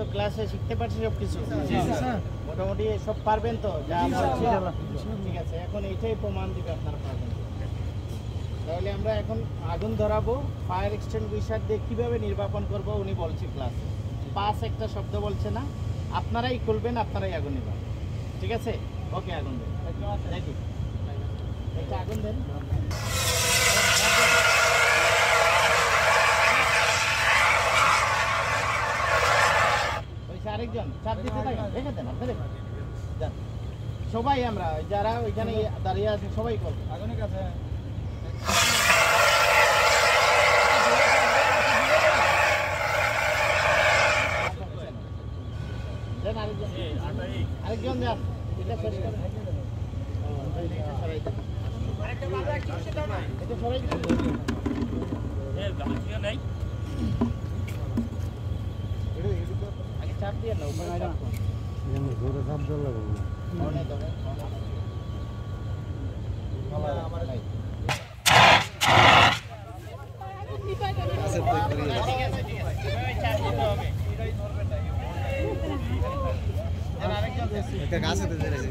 তো ক্লাসে শিখতে পারছি সব কিছু মোটামুটি সব পারবেন তো যা ঠিক আছে। এখন এইটাই প্রমাণ দিবে আপনারা পারবেন। তাহলে আমরা এখন আগুন ধরাবো, ফায়ার এক্সটিংগুইশার দিয়ে কীভাবে নির্বাপন করব উনি বলছি ক্লাসে। পাস একটা শব্দ বলছে না, আপনারাই খুলবেন, আপনারাই আগুন নেবেন, ঠিক আছে? ওকে, আগুন দেন, দেখি একটা আগুন দেন। আরেকজন চাপ দিতে থাকেন, রেখে দেন, আপনি রেখে দেন। সবাই আমরা যারা ওইখানে দাঁড়িয়ে আছি সবাই করবো আগুনের কাছে। আরেকজন যান, এটা শেষ করেন। এটা সরাই আগে চাপ দিয়ে না, উপরে চাপ জোরে চাপ দিলে লাগবে না। মনে ধরে আমার নাই আছে তো করি। ঠিক আছে ঠিক আছে, ওই চাপ দিতে হবে, এটাই ধরবে না। আর আরেকজন একটা গাছে তো ধরে আছে।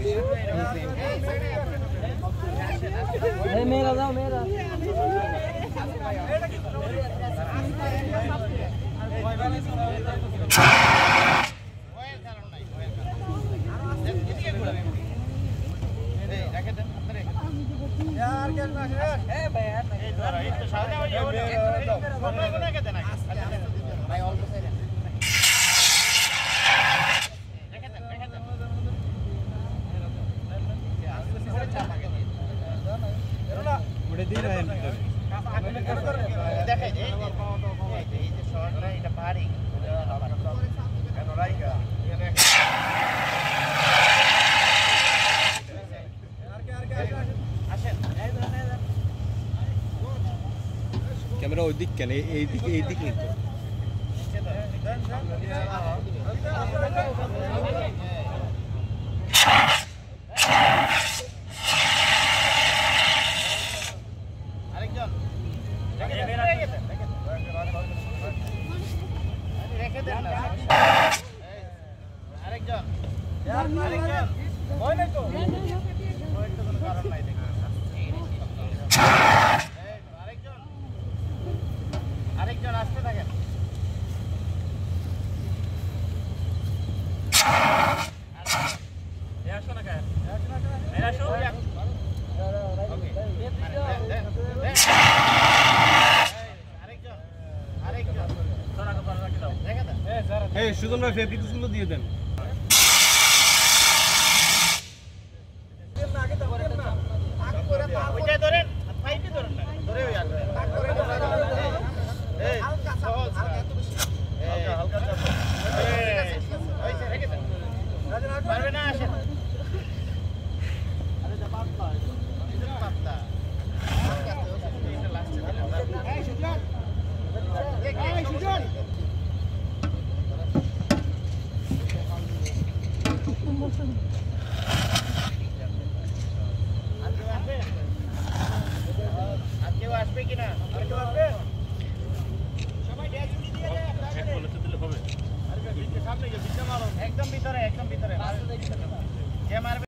এই মেরা যাও, মেরা ক্যামেরা ওই দিক কেন, এই দিকে নেই তো। আরেকজন রেখে দেন না, আরেকজন হয় নাই তো, কোনো কারণ নাই দেখি। আরেকজন আসতে থাকেন। সুজন ভাই ফেব্রিক দিয়ে দেন।